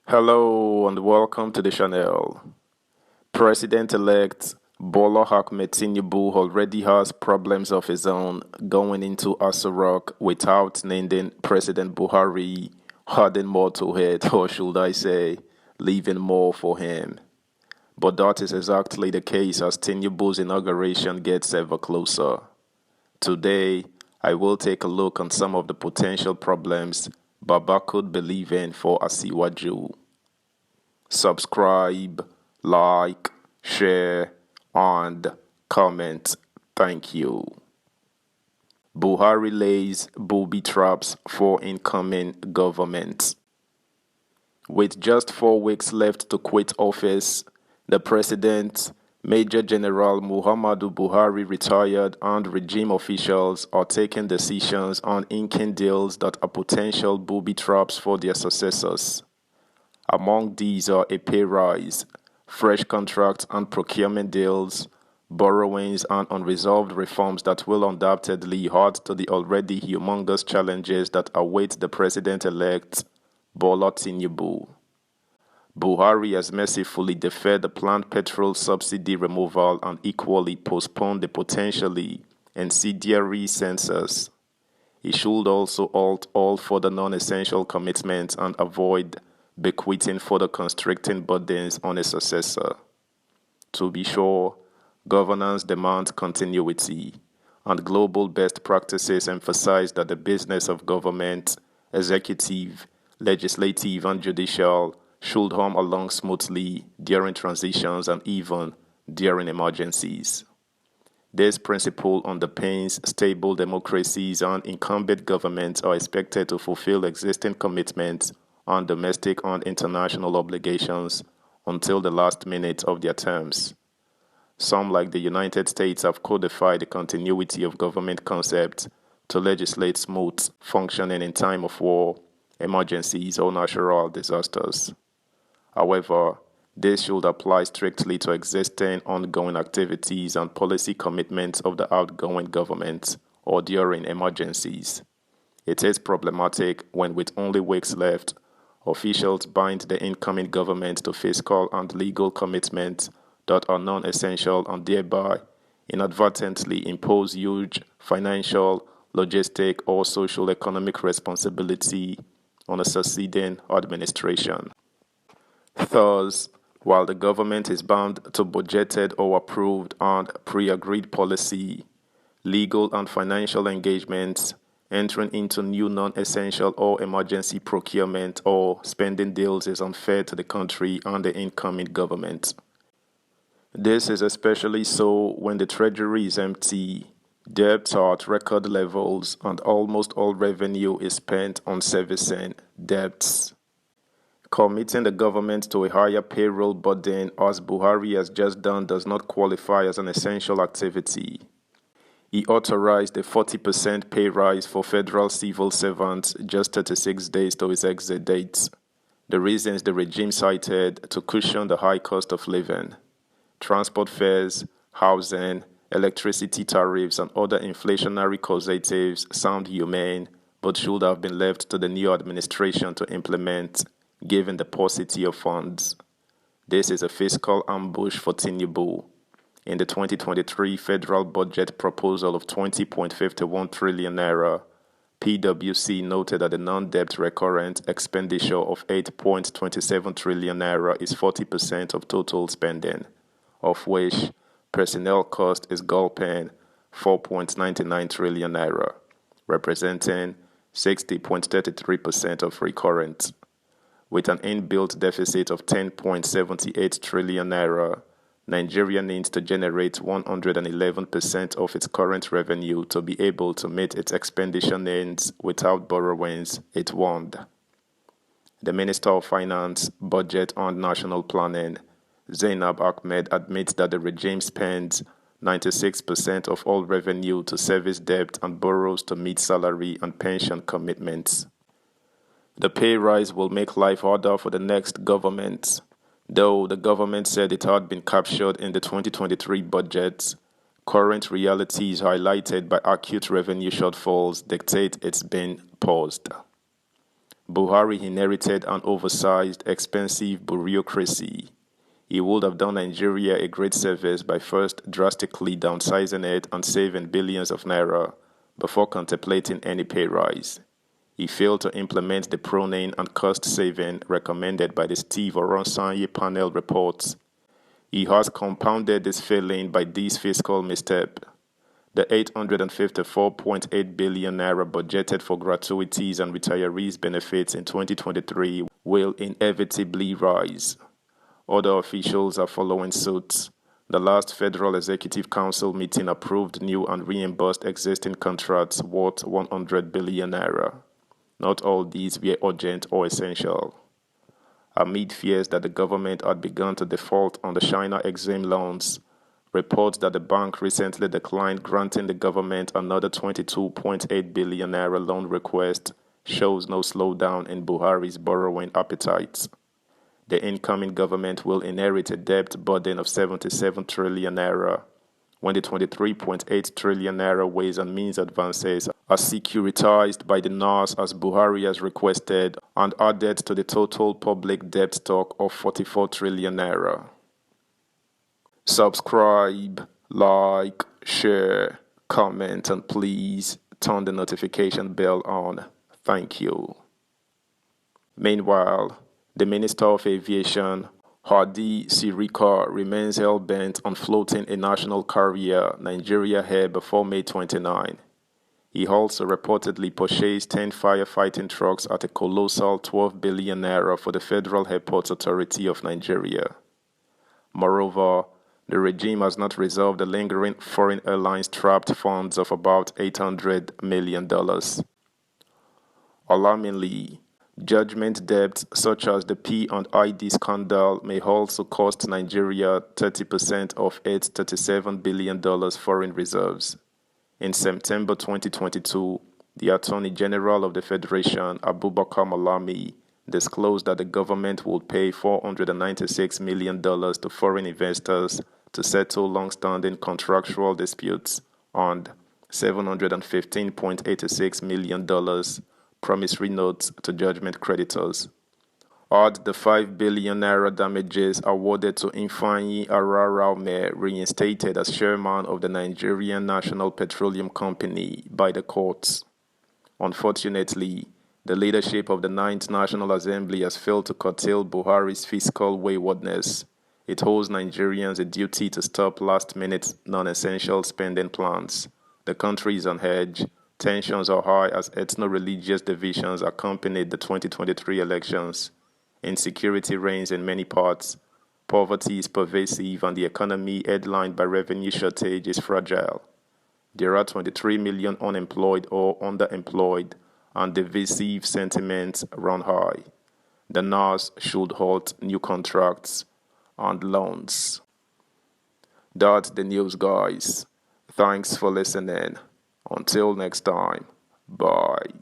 Hello and welcome to the channel. President-elect Bola Ahmed Tinubu already has problems of his own going into Aso Rock without needing President Buhari adding more to it, or should I say, leaving more for him. But that is exactly the case as Tinubu's inauguration gets ever closer. Today, I will take a look on some of the potential problems Baba could believe in for Asiwaju. Subscribe, like, share, and comment. Thank you. Buhari lays booby traps for incoming government. With just 4 weeks left to quit office, the president, Major General Muhammadu Buhari retired, and regime officials are taking decisions on inking deals that are potential booby traps for their successors. Among these are a pay rise, fresh contracts and procurement deals, borrowings, and unresolved reforms that will undoubtedly add to the already humongous challenges that await the president-elect Bola Tinubu. Buhari has mercifully deferred the planned petrol subsidy removal and equally postponed the potentially incendiary census. He should also halt all further non-essential commitments and avoid bequeathing further constricting burdens on a successor. To be sure, governance demands continuity, and global best practices emphasize that the business of government, executive, legislative, and judicial should hum along smoothly during transitions and even during emergencies. This principle underpins stable democracies, and incumbent governments are expected to fulfill existing commitments on domestic and international obligations until the last minute of their terms. Some, like the United States, have codified the continuity of government concept to legislate smooth functioning in time of war, emergencies, or natural disasters. However, this should apply strictly to existing ongoing activities and policy commitments of the outgoing government or during emergencies. It is problematic when, with only weeks left, officials bind the incoming government to fiscal and legal commitments that are non-essential and thereby inadvertently impose huge financial, logistic, or social economic responsibility on a succeeding administration. Thus, while the government is bound to budgeted or approved and pre-agreed policy, legal and financial engagements, entering into new non-essential or emergency procurement or spending deals is unfair to the country and the incoming government. This is especially so when the treasury is empty, debts are at record levels, and almost all revenue is spent on servicing debts. Committing the government to a higher payroll burden, as Buhari has just done, does not qualify as an essential activity. He authorized a 40% pay rise for federal civil servants just 36 days to his exit date. The reasons the regime cited to cushion the high cost of living, transport fares, housing, electricity tariffs, and other inflationary causatives sound humane, but should have been left to the new administration to implement, given the paucity of funds. This is a fiscal ambush for Tinubu. In the 2023 federal budget proposal of 20.51 trillion naira, PwC noted that the non-debt recurrent expenditure of 8.27 trillion naira is 40% of total spending, of which personnel cost is gulping 4.99 trillion naira, representing 60.33% of recurrent. With an inbuilt deficit of 10.78 trillion naira, Nigeria needs to generate 111% of its current revenue to be able to meet its expenditure needs without borrowings, it warned. The Minister of Finance, Budget and National Planning, Zainab Ahmed, admits that the regime spends 96% of all revenue to service debt and borrows to meet salary and pension commitments. The pay rise will make life harder for the next government. Though the government said it had been captured in the 2023 budget, current realities highlighted by acute revenue shortfalls dictate it's been paused. Buhari inherited an oversized, expensive bureaucracy. He would have done Nigeria a great service by first drastically downsizing it and saving billions of naira before contemplating any pay rise. He failed to implement the pruning and cost saving recommended by the Steve Oronsanye panel reports. He has compounded this failing by this fiscal misstep. The 854.8 billion naira budgeted for gratuities and retirees' benefits in 2023 will inevitably rise. Other officials are following suit. The last Federal Executive Council meeting approved new and reimbursed existing contracts worth 100 billion naira. Not all these were urgent or essential. Amid fears that the government had begun to default on the China Exim loans, reports that the bank recently declined granting the government another 22.8 billion naira loan request shows no slowdown in Buhari's borrowing appetite. The incoming government will inherit a debt burden of 77 trillion naira, when the 23.8 trillion naira ways and means advances are securitized by the NAS as Buhari has requested and added to the total public debt stock of 44 trillion naira. Subscribe, like, share, comment, and please turn the notification bell on. Thank you. Meanwhile, the Minister of Aviation, Hadi Sirika, remains hell-bent on floating a national carrier, Nigeria Air, before May 29. He also reportedly purchased 10 firefighting trucks at a colossal 12 billion naira for the Federal Airports Authority of Nigeria. Moreover, the regime has not resolved the lingering foreign airlines trapped funds of about $800 million. Alarmingly, judgment debts such as the P&ID scandal may also cost Nigeria 30% of its $37 billion foreign reserves. In September 2022, the Attorney General of the Federation, Abubakar Malami, disclosed that the government would pay $496 million to foreign investors to settle long-standing contractual disputes and $715.86 million promissory notes to judgment creditors. Add the 5 billion naira damages awarded to Ifeanyi Araraume, reinstated as chairman of the Nigerian National Petroleum Company by the courts. Unfortunately, the leadership of the 9th National Assembly has failed to curtail Buhari's fiscal waywardness. It owes Nigerians a duty to stop last-minute, non-essential spending plans. The country is on edge. Tensions are high as ethno-religious divisions accompanied the 2023 elections. Insecurity reigns in many parts. Poverty is pervasive and the economy, headlined by revenue shortage, is fragile. There are 23 million unemployed or underemployed, and divisive sentiments run high. The NAS should halt new contracts and loans. That's the news, guys. Thanks for listening. Until next time, bye.